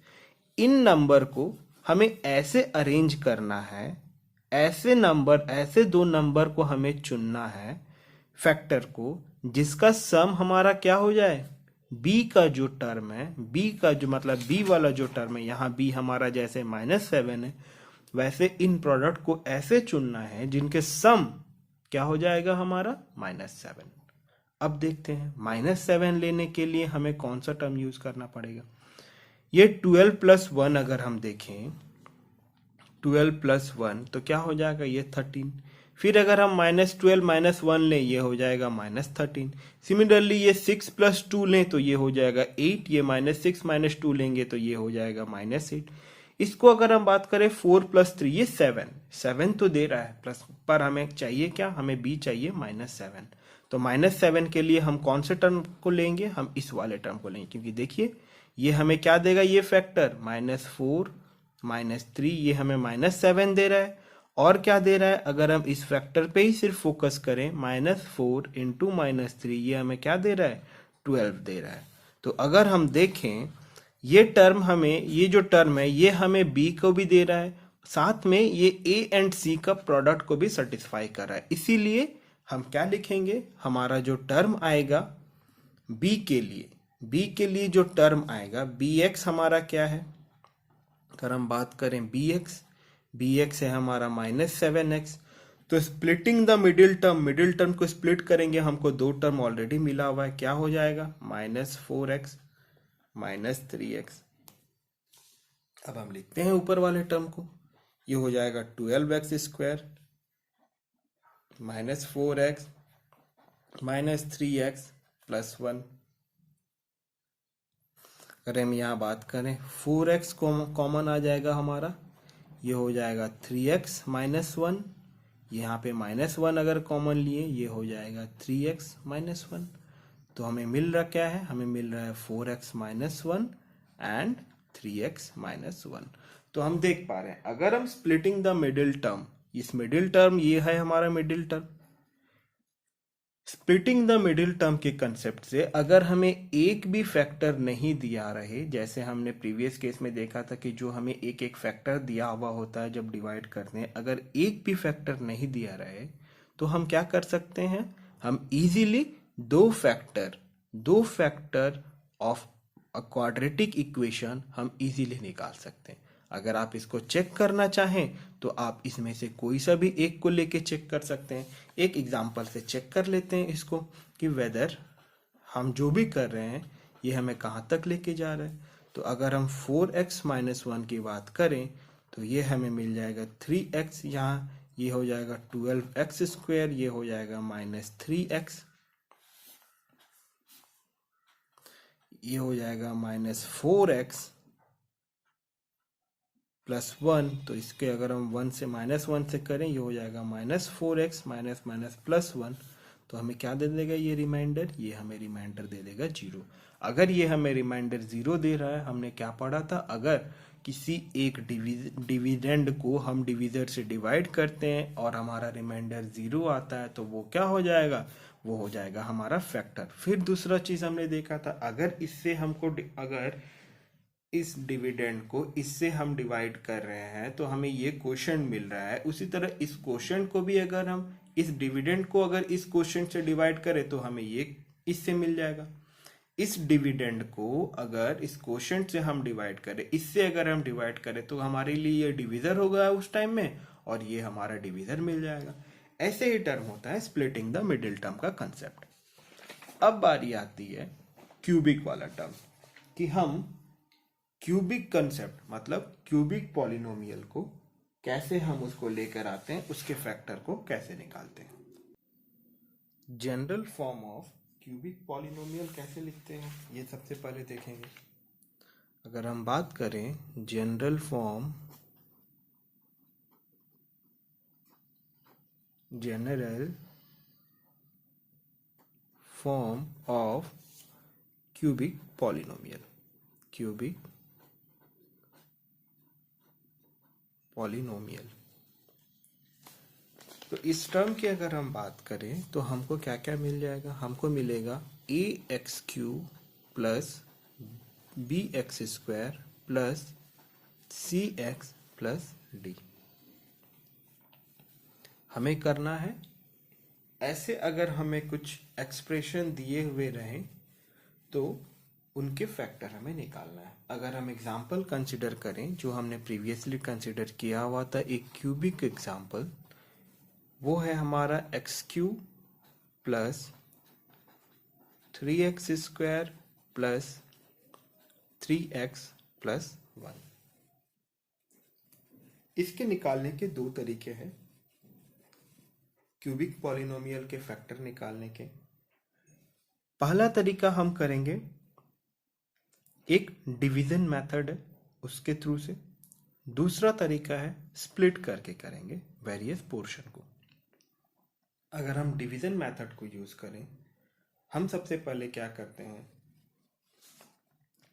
in number को हमें ऐसे अरेंज करना है, ऐसे दो नंबर को हमें चुनना है फैक्टर को, जिसका सम हमारा क्या हो जाए, b का जो टर्म है, b का जो मतलब b वाला जो टर्म है, यहाँ b हमारा जैसे -7 है, वैसे इन प्रोडक्ट को ऐसे चुनना है जिनके सम क्या हो जाएगा हमारा -7। अब देखते हैं -7 लेने के लिए हमें कौन सा टर्म यूज करना पड़ेगा। ये 12 प्लस 1 अगर हम देखें, 12 प्लस 1 तो क्या हो जाएगा, ये 13। फिर अगर हम -12 माइनस 1 लें, ये हो जाएगा -13। सिमिलरली ये 6 प्लस 2 लें तो ये हो जाएगा 8, ये -6 माइनस 2 लेंगे तो ये हो जाएगा -8। इसको अगर हम बात करें 4 प्लस 3, ये 7 तो दे रहा है प्लस, पर हमें चाहिए क्या, हमें b चाहिए -7। तो -7 के लिए हम कौन से टर्म को लेंगे, हम इस वाले टर्म को लेंगे, क्योंकि देखिए ये हमें क्या देगा, ये फैक्टर -4 -3, ये हमें -7 दे रहा है। और क्या दे रहा है, अगर हम इस फैक्टर पे ही सिर्फ फोकस करें, -4 इंटू -3, ये हमें क्या दे रहा है, 12 दे रहा है। तो अगर हम देखें ये टर्म हमें, ये जो टर्म है ये हमें b को भी दे रहा है, साथ में ये a एंड c का प्रोडक्ट को भी सेटिस्फाई कर रहा है। इसीलिए हम क्या लिखेंगे, हमारा जो टर्म आएगा b के लिए जो टर्म आएगा, bx हमारा क्या है, अगर हम बात करें bx है हमारा -7x। तो स्प्लिटिंग द मिडिल टर्म को स्प्लिट करेंगे, हमको दो टर्म ऑलरेडी मिला हुआ है, क्या हो जाएगा, -4x -3x। अब हम लिखते हैं ऊपर वाले टर्म को, ये हो जाएगा 12x² -4x -3x प्लस 1। अगर हम यहाँ बात करें 4x कॉमन आ जाएगा हमारा, ये हो जाएगा 3x -1, यहाँ पे -1 अगर कॉमन लिए, ये हो जाएगा 3x -1। तो हमें मिल रहा क्या है, हमें मिल रहा है 4x -1 एंड 3x -1। तो हम देख पा रहे हैं, अगर हम स्प्लिटिंग द मिडिल टर्म, इस मिडिल टर्म ये है हमारा middle term, splitting the middle term के कंसेप्ट से अगर हमें एक भी फैक्टर नहीं दिया रहे, जैसे हमने प्रीवियस केस में देखा था कि जो हमें एक एक फैक्टर दिया हुआ होता है जब डिवाइड करते हैं, अगर एक भी फैक्टर नहीं दिया रहे तो हम क्या कर सकते हैं, हम इजीली दो factor of a quadratic equation हम इजीली निकाल सकते हैं। अगर आप इसको चेक करना चाहें तो आप इसमें से कोई सा भी एक को लेके चेक कर सकते हैं। एक एग्जांपल से चेक कर लेते हैं इसको कि वेदर हम जो भी कर रहे हैं ये हमें कहाँ तक लेके जा रहा है। तो अगर हम 4x -1 की बात करें तो ये हमें मिल जाएगा 3x, यहाँ ये हो जाएगा 12x², ये हो जाएगा -3x, ये हो जाएगा -4x +1। तो इसके अगर हम 1 से -1 से करें, ये हो जाएगा -4x +1। तो हमें क्या दे देगा ये रिमाइंडर? ये हमें रिमाइंडर दे देगा 0। अगर ये हमें रिमाइंडर 0 दे रहा है, हमने क्या पढ़ा था, अगर किसी एक डिविडेंड को हम डिविजर से डिवाइड करते हैं और हमारा रिमाइंडर 0 आता है, तो वो क्या हो जाएगा? वो हो जाएगा हमारा फैक्टर। फिर दूसरा चीज हमने देखा था, अगर इससे हमको अगर इस डिविडेंड को इससे हम डिवाइड कर रहे हैं तो हमें ये क्वोशंट मिल रहा है। उसी तरह इस क्वोशंट को भी अगर हम इस डिविडेंड को अगर इस क्वोशंट से डिवाइड करें तो हमें ये इससे मिल जाएगा। इस डिविडेंड को अगर इस क्वोशंट से हम डिवाइड करें, इससे अगर हम डिवाइड करें, तो हमारे लिए ये डिविजर होगा उस टाइम में, और ये हमारा डिविजर मिल जाएगा। ऐसे ही टर्म होता है स्प्लिटिंग द मिडिल टर्म का कंसेप्ट। अब बारी आती है क्यूबिक वाला टर्म, कि हम क्यूबिक कंसेप्ट मतलब क्यूबिक पॉलिनोमियल को कैसे हम उसको लेकर आते हैं, उसके फैक्टर को कैसे निकालते हैं। General form of cubic polynomial कैसे लिखते हैं, ये सबसे पहले देखेंगे। अगर हम बात करें general form of cubic polynomial, तो इस टर्म की अगर हम बात करें तो हमको क्या क्या मिल जाएगा? हमको मिलेगा ax³ + bx² + cx + d। हमें करना है ऐसे, अगर हमें कुछ एक्सप्रेशन दिए हुए रहें तो उनके फैक्टर हमें निकालना है। अगर हम एग्जाम्पल कंसिडर करें, जो हमने प्रीवियसली कंसिडर किया हुआ था एक क्यूबिक एग्जाम्पल, वो है हमारा x³ + 3x² + 3x + 1। इसके निकालने के दो तरीके हैं क्यूबिक पॉलिनोमियल के फैक्टर निकालने के। पहला तरीका हम करेंगे एक डिवीजन मेथड है उसके थ्रू से, दूसरा तरीका है स्प्लिट करके करेंगे वेरियस पोर्शन को। अगर हम डिवीजन मेथड को यूज करें, हम सबसे पहले क्या करते हैं,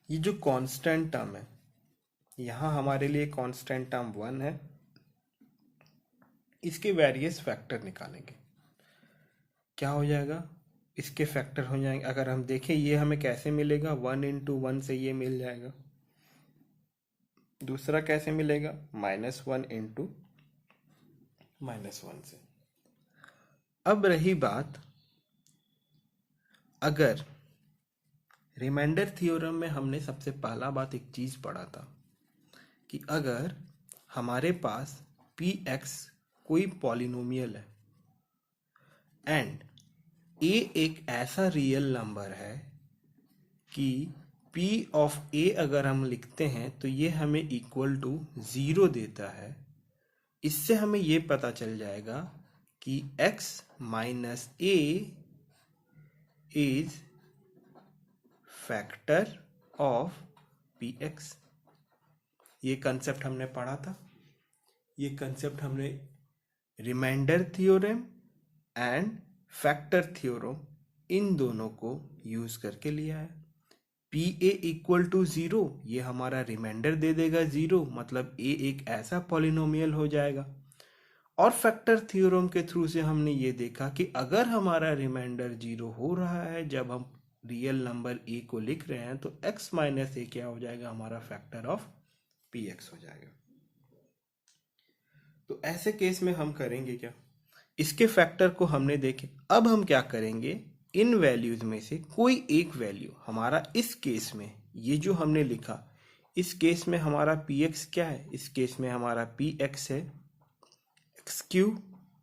ये जो कांस्टेंट टर्म है, यहां हमारे लिए कांस्टेंट टर्म 1 है, इसके वेरियस फैक्टर निकालेंगे। क्या हो जाएगा? इसके फैक्टर हो जाएंगे। अगर हम देखें ये हमें कैसे मिलेगा, 1 × 1 से ये मिल जाएगा। दूसरा कैसे मिलेगा? -1 × -1 से। अब रही बात, अगर रिमाइंडर थ्योरम में हमने सबसे पहला बात एक चीज पढ़ा था कि अगर हमारे पास px कोई पॉलिनोमियल है एंड a एक ऐसा रियल नंबर है कि p ऑफ a अगर हम लिखते हैं तो ये हमें इक्वल टू 0 देता है, इससे हमें ये पता चल जाएगा कि x - a is factor of px। ये कंसेप्ट हमने पढ़ा था। ये कंसेप्ट हमने remainder theorem and factor theorem इन दोनों को यूज करके लिया है। pa इक्वल टू 0, ये हमारा रिमाइंडर दे देगा 0, मतलब a एक ऐसा पॉलिनोमियल हो जाएगा। और फैक्टर थ्योरम के थ्रू से हमने ये देखा कि अगर हमारा रिमाइंडर 0 हो रहा है जब हम रियल नंबर a को लिख रहे हैं, तो x - a क्या हो जाएगा? हमारा फैक्टर ऑफ px हो जाएगा। तो ऐसे केस में हम करेंगे क्या? इसके फैक्टर को हमने देखे। अब हम क्या करेंगे, इन वैल्यूज में से कोई एक वैल्यू हमारा, इस केस में ये जो हमने लिखा, इस केस में हमारा px क्या है? इस केस में हमारा px है x³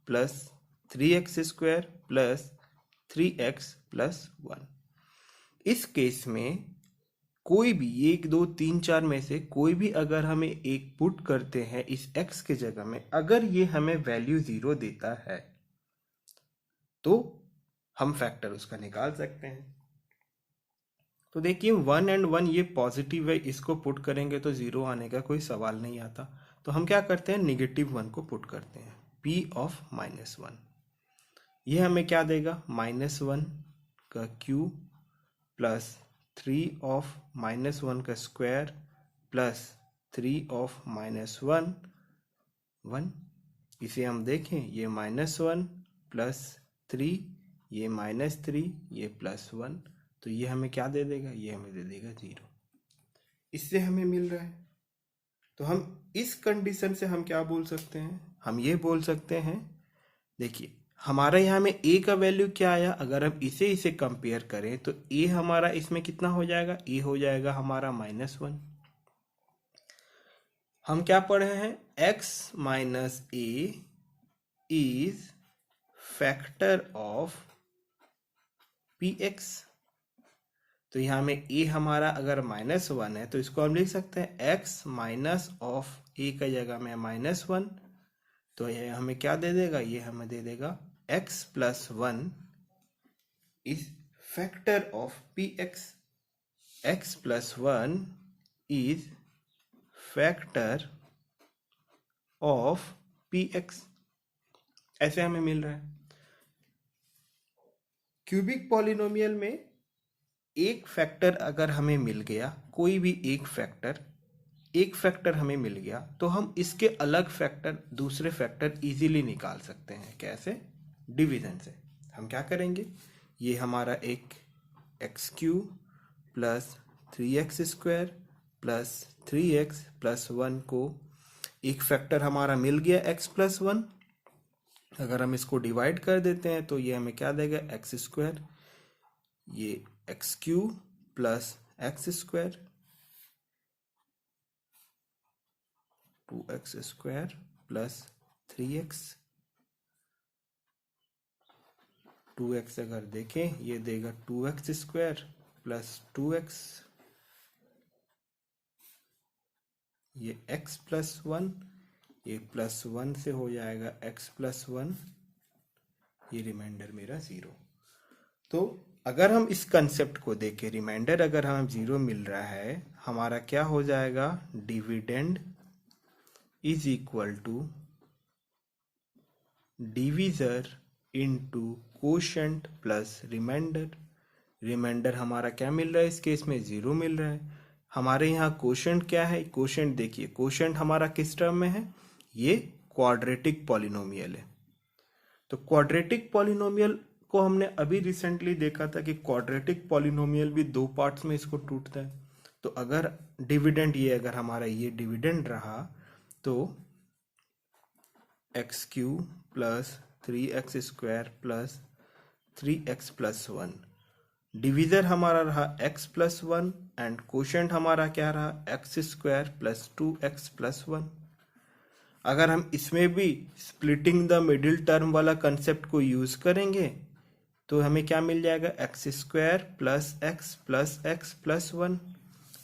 + 3x² + 3x + 1। इस केस में कोई भी 1 2 3 4 में से कोई भी अगर हमें एक पुट करते हैं इस x के जगह में, अगर ये हमें वैल्यू 0 देता है तो हम फैक्टर उसका निकाल सकते हैं। तो देखिए 1 एंड 1 ये पॉजिटिव है, इसको पुट करेंगे तो 0 आने का कोई सवाल नहीं आता। तो हम क्या करते हैं, नेगेटिव 1 को पुट करते हैं, p ऑफ -1। ये हमें क्या देगा, -1 का क्यूब प्लस 3 ऑफ -1 का स्क्वायर प्लस 3 ऑफ -1 1। इसे हम देखें, ये -1 प्लस 3, ये -3, ये +1, तो ये हमें क्या दे देगा, ये हमें दे देगा 0। इससे हमें मिल रहा है। तो हम इस कंडीशन से हम क्या बोल सकते हैं, हम ये बोल सकते हैं, देखिए हमारा यहाँ में a का वैल्यू क्या आया, अगर हम इसे कंपेयर करें तो a हमारा इसमें कितना हो जाएगा, a हो जाएगा हमारा -1। हम क्या पढ़े हैं, x minus a is factor of px। तो यहाँ में a हमारा अगर -1 है तो इसको हम लिख सकते हैं x माइनस ऑफ a का जगह में -1, तो ये हमें क्या दे देगा, ये हमें दे देगा x plus 1 is factor of px। x plus 1 is factor of px, ऐसे हमें मिल रहा है। क्यूबिक पॉलिनोमियल में एक फैक्टर अगर हमें मिल गया, कोई भी एक फैक्टर हमें मिल गया, तो हम इसके अलग फैक्टर, दूसरे फैक्टर इजीली निकाल सकते हैं। कैसे, डिवीजन से। हम क्या करेंगे, ये हमारा एक x³ plus 3x² plus 3x plus 1 को एक फैक्टर हमारा मिल गया x प्लस 1, अगर हम इसको डिवाइड कर देते हैं तो ये हमें क्या देगा, x², ये x³ plus x² 2x² plus 3x, 2x अगर देखें ये देगा 2x² प्लस 2x, ये x प्लस 1, ये प्लस 1 से हो जाएगा x प्लस 1, ये रिमाइंडर मेरा 0। तो अगर हम इस कंसेप्ट को देखें, रिमाइंडर अगर हमें 0 मिल रहा है, हमारा क्या हो जाएगा, dividend is equal to divisor into quotient plus remainder. Remainder हमारा क्या मिल रहा है, इस केस में 0 मिल रहा है। हमारे यहाँ कोशेंट क्या है, कोशेंट देखिए, कोशेंट हमारा किस टर्म में है, ये क्वाड्रेटिक पॉलिनोमियल है। तो क्वाड्रेटिक पॉलिनोमियल को हमने अभी रिसेंटली देखा था कि क्वाड्रेटिक पॉलिनोमियल भी 2 पार्ट्स में इसको टूटता है। तो अगर डिविडेंड, ये अगर हमारा ये डिविडेंड रहा तो x³ plus 3x² plus 3x plus 1, divisor हमारा रहा x प्लस 1 एंड कोशेंट हमारा क्या रहा, x² प्लस 2x प्लस 1। अगर हम इसमें भी स्प्लिटिंग द मिडिल टर्म वाला कंसेप्ट को यूज करेंगे तो हमें क्या मिल जाएगा, x² plus x plus x plus 1।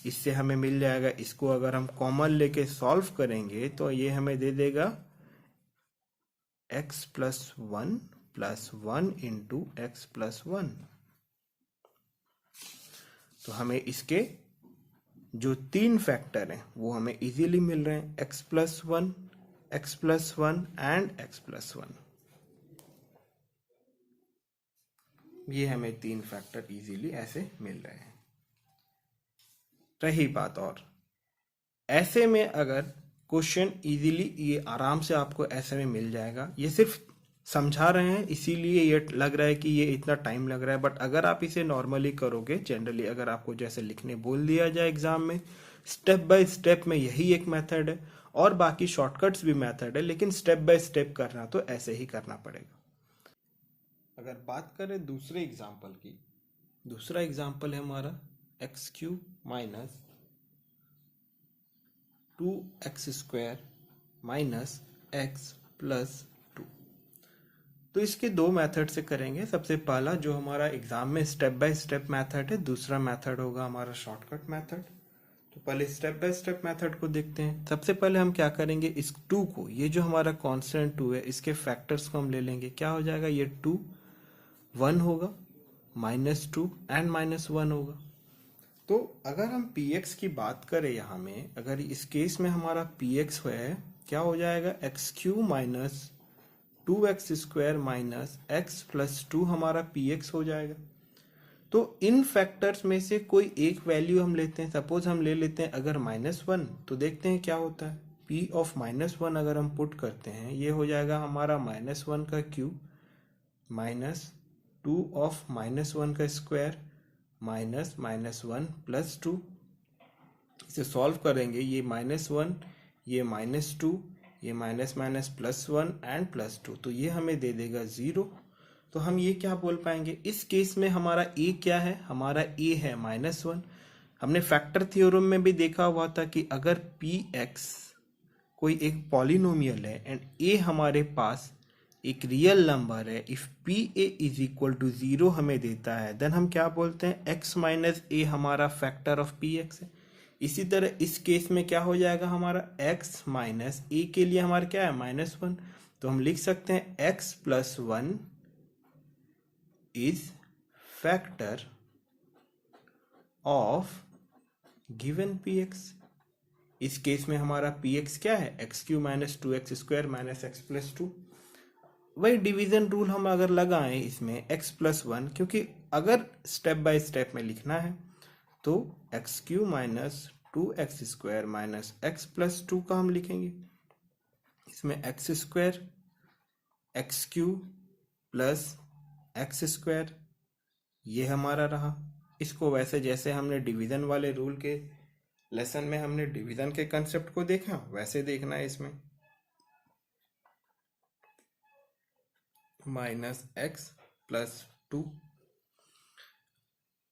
इससे हमें मिल जाएगा, इसको अगर हम कॉमन लेके सॉल्व करेंगे तो ये हमें दे देगा x plus 1 into x plus 1। तो हमें इसके जो 3 फैक्टर हैं वो हमें इजीली मिल रहे हैं, x plus 1 and x plus 1। ये हमें 3 फैक्टर इजीली ऐसे मिल रहे हैं। रही बात, और ऐसे में अगर क्वेश्चन इजीली, ये आराम से आपको ऐसे में मिल जाएगा। ये सिर्फ समझा रहे हैं इसीलिए ये लग रहा है कि ये इतना टाइम लग रहा है, बट अगर आप इसे नॉर्मली करोगे, जनरली अगर आपको जैसे लिखने बोल दिया जाए एग्जाम में, स्टेप बाय स्टेप में यही एक मेथड है, और बाकी शॉर्टकट्स भी मेथड है, लेकिन स्टेप बाय स्टेप करना तो ऐसे ही करना पड़ेगा। अगर बात करें दूसरे एग्जाम्पल की, दूसरा एग्जाम्पल है हमारा x³ minus 2x² minus x plus 2। तो तो इसके दो मेथड से करेंगे। सबसे पहला जो हमारा एग्जाम में स्टेप बाय स्टेप मेथड है, दूसरा मेथड होगा हमारा शॉर्टकट मेथड। तो पहले स्टेप बाय स्टेप मेथड को देखते हैं। सबसे पहले हम क्या करेंगे, इस 2 को, ये जो हमारा कांस्टेंट 2 है, इसके फैक्टर्स को हम ले लेंगे। क्या हो जाएगा, ये 2 1 होगा, -2 एंड -1 होगा। तो अगर हम px की बात करें यहाँ में, अगर इस केस में हमारा px है, क्या हो जाएगा, x³ minus 2x² minus x plus 2 हमारा px हो जाएगा। तो इन फैक्टर्स में से कोई एक वैल्यू हम लेते हैं। सपोज हम ले लेते हैं अगर -1, तो देखते हैं क्या होता है। p ऑफ -1 अगर हम पुट करते हैं, ये हो जाएगा हमारा -1 का क्यूब माइनस 2 ऑफ -1 का स्क्वायर माइनस -1 प्लस 2। इसे सॉल्व करेंगे, ये -1, ये -2, ये माइनस माइनस +1 एंड +2, तो ये हमें दे देगा 0। तो हम ये क्या बोल पाएंगे, इस केस में हमारा a क्या है, हमारा a है -1। हमने फैक्टर थ्योरम में भी देखा हुआ था कि अगर px कोई एक पॉलिनोमियल है एंड a हमारे पास एक रियल नंबर है, if pa is equal to 0 हमें देता है, देन हम क्या बोलते हैं, x माइनस a हमारा फैक्टर ऑफ px है। इसी तरह इस केस में क्या हो जाएगा, हमारा x माइनस a के लिए हमारा क्या है, -1। तो हम लिख सकते हैं x plus 1 is factor of given px। इस केस में हमारा px क्या है, x³ minus 2x² minus x plus 2। वही डिवीजन रूल हम अगर लगाएं इसमें x प्लस 1, क्योंकि अगर स्टेप बाय स्टेप में लिखना है तो x³ minus 2x² minus x plus 2 का हम लिखेंगे। इसमें x² x³ प्लस x², ये हमारा रहा। इसको वैसे जैसे हमने डिवीजन वाले रूल के लेसन में हमने डिवीजन के कंसेप्ट को देखा, वैसे देखना है इसमें, माइनस x प्लस 2।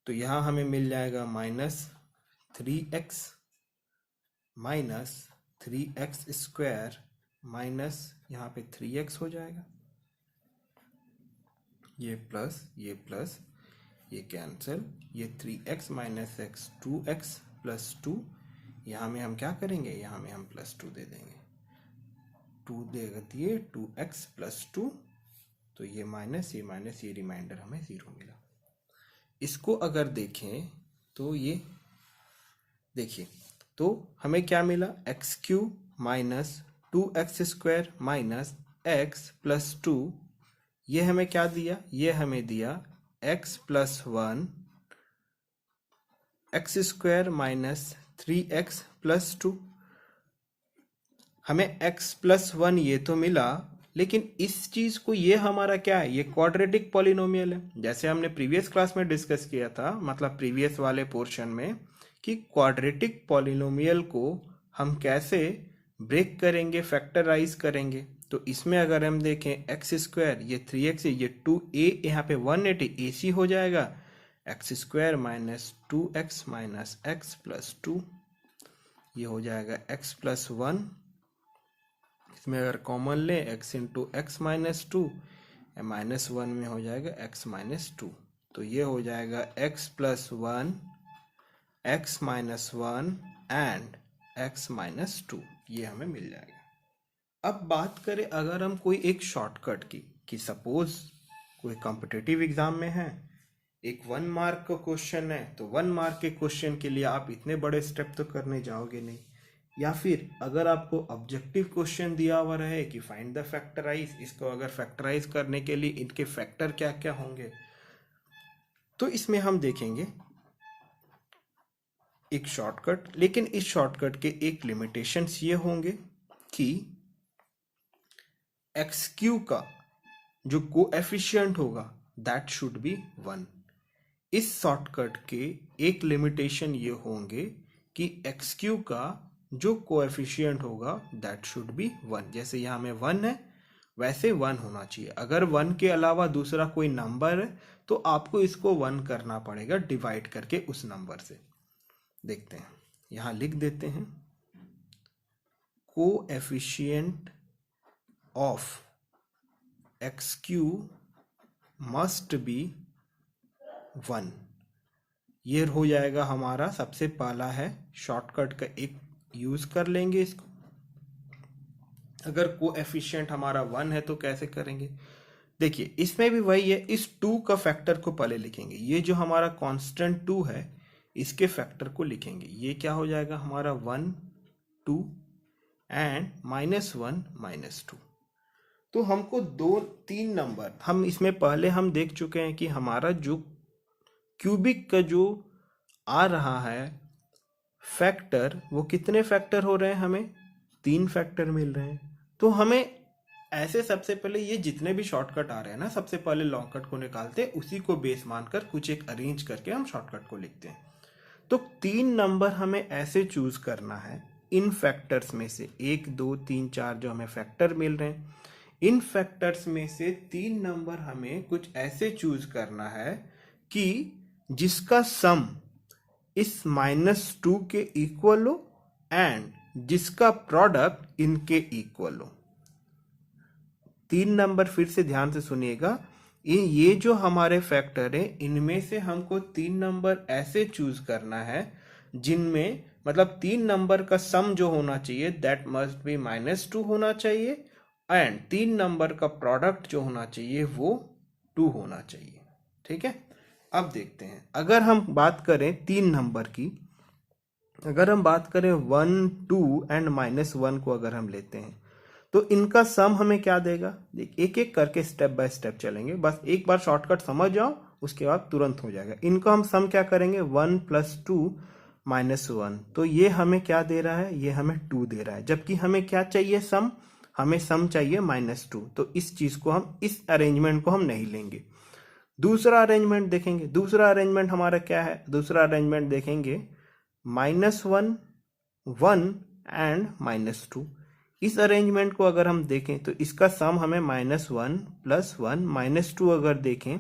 तो यहां हमें मिल जाएगा -3x माइनस 3x² माइनस यहाँ पे 3x हो जाएगा, ये प्लस ये कैंसिल, ये 3x minus x 2x plus 2। यहाँ में हम क्या करेंगे, यहाँ में हम +2 दे देंगे, 2 देगा दिए 2x प्लस 2, तो ये माइनस ये रिमाइंडर हमें 0 मिला। इसको अगर देखें तो ये देखिए, तो हमें क्या मिला, x³ minus 2x² minus x plus 2, ये हमें क्या दिया, ये हमें दिया x plus 1 x² minus 3x plus 2। हमें x प्लस 1 ये तो मिला, लेकिन इस चीज को, ये हमारा क्या है, ये क्वाड्रेटिक पॉलिनोमियल है। जैसे हमने प्रीवियस क्लास में डिस्कस किया था, मतलब प्रीवियस वाले पोर्शन में, कि क्वाड्रेटिक पॉलिनोमियल को हम कैसे ब्रेक करेंगे, फैक्टराइज करेंगे। तो इसमें अगर हम देखें x², ये 3x है, ये 2a, यहाँ पे 180 ac हो जाएगा, x² minus 2x minus x plus 2, ये हो जाएगा x प्लस 1। इसमें अगर कॉमन ले x इंटू एक्स माइनस 2, -1 में हो जाएगा x माइनस 2, तो ये हो जाएगा x plus 1 x minus 1 and x minus 2, ये हमें मिल जाएगा। अब बात करें अगर हम कोई एक शॉर्टकट की, कि सपोज कोई कॉम्पिटिटिव एग्जाम में है, एक 1 मार्क का क्वेश्चन है, तो 1 मार्क के क्वेश्चन के लिए आप इतने बड़े स्टेप तो करने जाओगे नहीं। या फिर अगर आपको ऑब्जेक्टिव क्वेश्चन दिया हुआ रहे कि फाइंड द फैक्टराइज, इसको अगर फैक्टराइज करने के लिए इनके फैक्टर क्या क्या होंगे, तो इसमें हम देखेंगे एक शॉर्टकट। लेकिन इस शॉर्टकट के एक लिमिटेशंस ये होंगे कि x³ का जो कोएफिशिएंट होगा दैट शुड बी 1। इस शॉर्टकट के एक लिमिटेशन ये होंगे कि x³ का जो कोएफिशिएंट होगा दैट शुड बी 1। जैसे यहाँ में 1 है, वैसे 1 होना चाहिए। अगर 1 के अलावा दूसरा कोई नंबर है तो आपको इसको 1 करना पड़ेगा, डिवाइड करके उस नंबर से। देखते हैं, यहाँ लिख देते हैं, coefficient of x Q must be 1। ये हो जाएगा हमारा सबसे पहला है शॉर्टकट का एक यूज कर लेंगे इसको। अगर कोएफिशिएंट हमारा 1 है तो कैसे करेंगे, देखिए इसमें भी वही है, इस 2 का फैक्टर को पहले लिखेंगे। ये जो हमारा कांस्टेंट 2 है इसके फैक्टर को लिखेंगे। ये क्या हो जाएगा हमारा 1 2 एंड -1 -2। तो हमको 2-3 नंबर हम इसमें पहले हम देख चुके हैं कि हमारा जो क्यूबिक का जो आ रहा है फैक्टर, वो कितने फैक्टर हो रहे हैं, हमें 3 फैक्टर मिल रहे हैं। तो हमें ऐसे सबसे पहले ये जितने भी शॉर्टकट आ रहे हैं ना, सबसे पहले लॉन्ग कट को निकालते हैं, उसी को बेस मानकर कुछ एक अरेंज करके हम शॉर्टकट को लिखते हैं। तो 3 नंबर हमें ऐसे चूज करना है इन फैक्टर्स में से, 1 2 3 4 जो हमें फैक्टर मिल रहे हैं, इन फैक्टर्स में से 3 नंबर हमें कुछ ऐसे चूज करना है कि जिसका सम इस -2 के इक्वल हो एंड जिसका प्रोडक्ट इनके इक्वल हो। 3 नंबर फिर से ध्यान से सुनिएगा, ये जो हमारे फैक्टर है इनमें से हमको 3 नंबर ऐसे चूज करना है जिनमें मतलब 3 नंबर का सम जो होना चाहिए दैट मस्ट बी -2 होना चाहिए एंड 3 नंबर का प्रोडक्ट जो होना चाहिए वो 2 होना चाहिए। ठीक है, अब देखते हैं अगर हम बात करें 3 नंबर की, अगर हम बात करें 1 2 एंड -1 को अगर हम लेते हैं तो इनका सम हमें क्या देगा, एक एक करके स्टेप बाय स्टेप चलेंगे, बस एक बार शॉर्टकट समझ जाओ उसके बाद तुरंत हो जाएगा। इनको हम सम क्या करेंगे 1 + 2 -1, तो ये हमें क्या दे रहा है, ये हमें 2 दे रहा है, जबकि हमें क्या चाहिए सम, हमें सम चाहिए -2। तो इस चीज को हम, इस अरेंजमेंट को हम नहीं लेंगे। दूसरा अरेंजमेंट देखेंगे, दूसरा अरेंजमेंट हमारा क्या है, दूसरा अरेंजमेंट देखेंगे -1 1 एंड -2। इस अरेंजमेंट को अगर हम देखें तो इसका सम हमें -1 + 1 -2 अगर देखें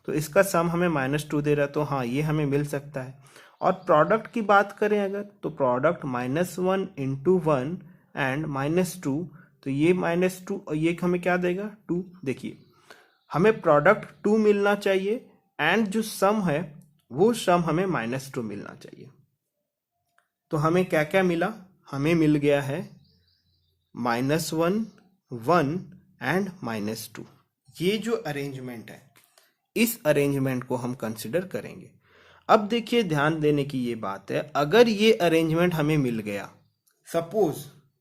तो इसका सम हमें -2 दे रहा है, तो हाँ ये हमें मिल सकता है। और प्रोडक्ट की बात करें अगर, तो प्रोडक्ट -1 × 1 एंड -2, तो ये -2 और ये हमें क्या देगा 2। देखिए हमें प्रोडक्ट 2 मिलना चाहिए एंड जो सम है वो सम हमें -2 मिलना चाहिए। तो हमें क्या क्या मिला, हमें मिल गया है -1 1 एंड -2। ये जो अरेंजमेंट है इस अरेंजमेंट को हम कंसिडर करेंगे। अब देखिए ध्यान देने की ये बात है, अगर ये अरेंजमेंट हमें मिल गया,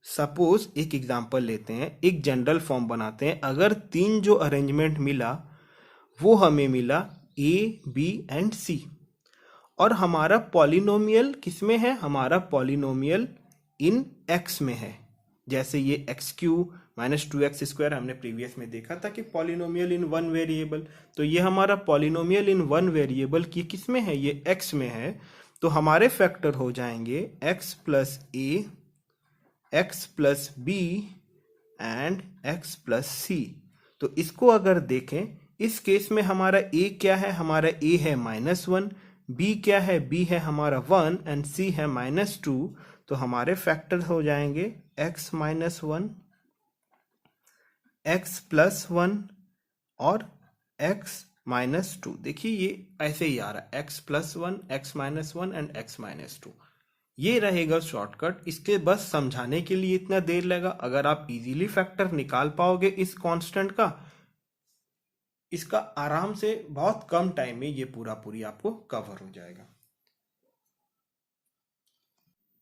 सपोज एक एग्जांपल लेते हैं, एक जनरल फॉर्म बनाते हैं, अगर 3 जो अरेंजमेंट मिला वो हमें मिला A B एंड C, और हमारा पॉलिनोमियल किसमें है, हमारा पॉलिनोमियल इन x में है। जैसे ये x³ -2x² हमने प्रीवियस में देखा था कि पॉलिनोमियल इन 1 वेरिएबल, तो ये हमारा पॉलिनोमियल इन 1 वेरिएबल की किस में है, ये x में है। तो हमारे फैक्टर हो जाएंगे x + a, x + b and x + c। तो इसको अगर देखें, इस केस में हमारा a क्या है, हमारा a है -1, b क्या है, b है हमारा 1 एंड c है -2। तो हमारे फैक्टर हो जाएंगे x - 1, x + 1 और x -2। देखिए ये ऐसे ही आ रहा है x + 1, x -1 एंड x -2। ये रहेगा शॉर्टकट। इसके बस समझाने के लिए इतना देर लगा। अगर आप इजीली फैक्टर निकाल पाओगे इस कांस्टेंट का, इसका आराम से बहुत कम टाइम में ये पूरी आपको कवर हो जाएगा।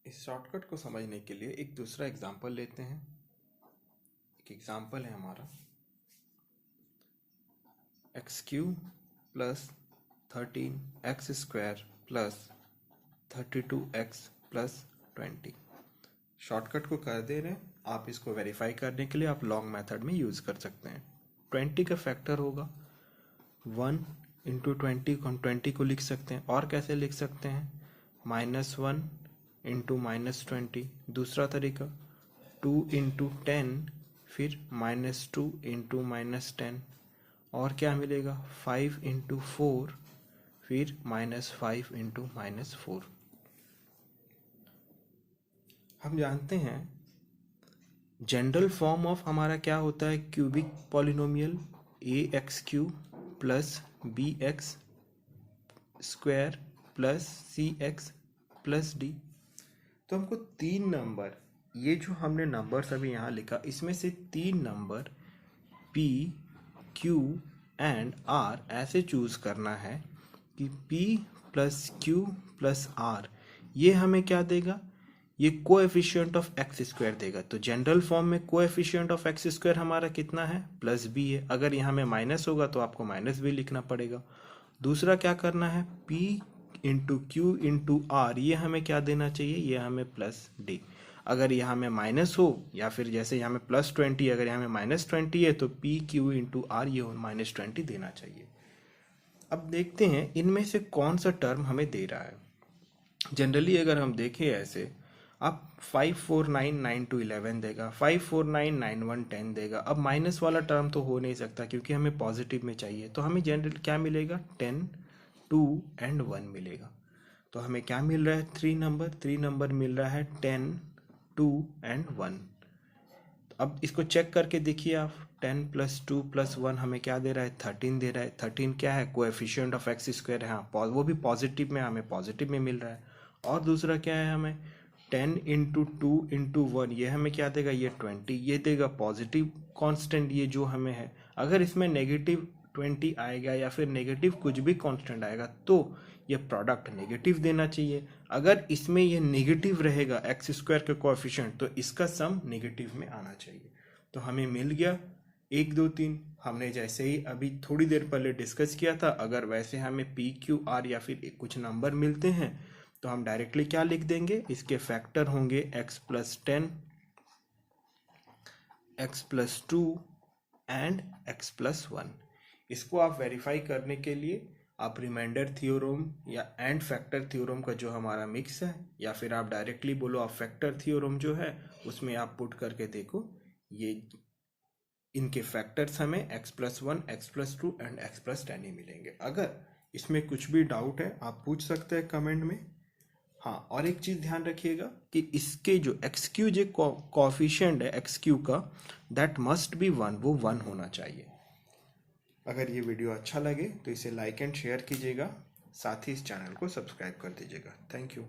इस शॉर्टकट को समझने के लिए एक दूसरा एग्जांपल लेते हैं। एक एग्जांपल है हमारा x³ + 13x² + 32x + 20। शॉर्टकट को कर दे रहे हैं, आप इसको वेरीफाई करने के लिए आप लॉन्ग मेथड में यूज कर सकते हैं। 20 का फैक्टर होगा 1 × 20 को हम 20 को लिख सकते हैं, और कैसे लिख सकते हैं -1 × -20। दूसरा तरीका 2 × 10, फिर -2 × -10, और क्या मिलेगा 5 × 4, फिर -5 × -4। हम जानते हैं जनरल फॉर्म ऑफ हमारा क्या होता है cubic polynomial, A X cube plus B X square plus C X plus D. तो हमको 3 नंबर, ये जो हमने नंबर्स अभी यहाँ लिखा, इसमें से 3 number P, Q and R ऐसे चूज करना है कि P plus Q plus R ये हमें क्या देगा, ये कोएफिशिएंट ऑफ एक्स स्क्वायर देगा। तो जनरल फॉर्म में कोएफिशिएंट ऑफ एक्स स्क्वायर हमारा कितना है, प्लस बी है। अगर यहाँ में माइनस होगा तो आपको माइनस बी लिखना पड़ेगा। दूसरा क्या करना है, P into q into r ये हमें क्या देना चाहिए, ये हमें प्लस डी। अगर यहाँ में माइनस हो या फिर जैसे यहाँ में प्लस 20, अगर यहाँ में माइनस 20 है तो पी क्यू इंटू आर ये माइनस 20 देना चाहिए। अब देखते हैं इनमें से कौन सा टर्म हमें दे रहा है। जनरली अगर हम देखें ऐसे, अब 5 4 9 9 2 11 देगा, 5 4 9 9 1 10 देगा। अब माइनस वाला टर्म तो हो नहीं सकता क्योंकि हमें पॉजिटिव में चाहिए, तो हमें जनरल क्या मिलेगा, 10 2 एंड 1 मिलेगा। तो हमें क्या मिल रहा है, 3 नंबर मिल रहा है 10 2 एंड 1। अब इसको चेक करके देखिए आप, 10 प्लस 2 प्लस 1 हमें क्या दे रहा है, 13 दे रहा है। 13 क्या है, कोएफिशिएंट ऑफ एक्स स्क्वायर है, हाँ वो भी पॉजिटिव में, हमें पॉजिटिव में मिल रहा है। और दूसरा क्या है, हमें 10 इंटू 2 इंटू 1 ये हमें क्या देगा, ये 20 ये देगा पॉजिटिव कांस्टेंट ये जो हमें है। अगर इसमें नेगेटिव 20 आएगा या फिर नेगेटिव कुछ भी कांस्टेंट आएगा तो ये प्रोडक्ट नेगेटिव देना चाहिए। अगर इसमें ये नेगेटिव रहेगा एक्स स्क्वायर के कोएफिशिएंट तो इसका सम नेगेटिव में आना चाहिए। तो हमें मिल गया 1 2 3, हमने जैसे ही अभी थोड़ी देर पहले डिस्कस किया था। अगर वैसे हमें पी क्यू आर या फिर कुछ नंबर मिलते हैं तो हम डायरेक्टली क्या लिख देंगे, इसके फैक्टर होंगे x plus 10, x plus 2 and x plus 1। इसको आप वेरीफाई करने के लिए आप रिमाइंडर थ्योरम या एंड फैक्टर थ्योरम का जो हमारा मिक्स है, या फिर आप डायरेक्टली बोलो आप फैक्टर थ्योरम जो है उसमें आप पुट करके देखो, ये इनके फैक्टर्स हमें x plus 1 x plus 2 and x plus 10 ही मिलेंगे। अगर इसमें कुछ भी डाउट है आप पूछ सकते हैं कमेंट में। हाँ, और एक चीज ध्यान रखिएगा कि इसके जो एक्स क्यू जो कोएफिशिएंट है एक्स क्यू का, दैट मस्ट बी 1, वो 1 होना चाहिए। अगर ये वीडियो अच्छा लगे तो इसे लाइक एंड शेयर कीजिएगा, साथ ही इस चैनल को सब्सक्राइब कर दीजिएगा। Thank you.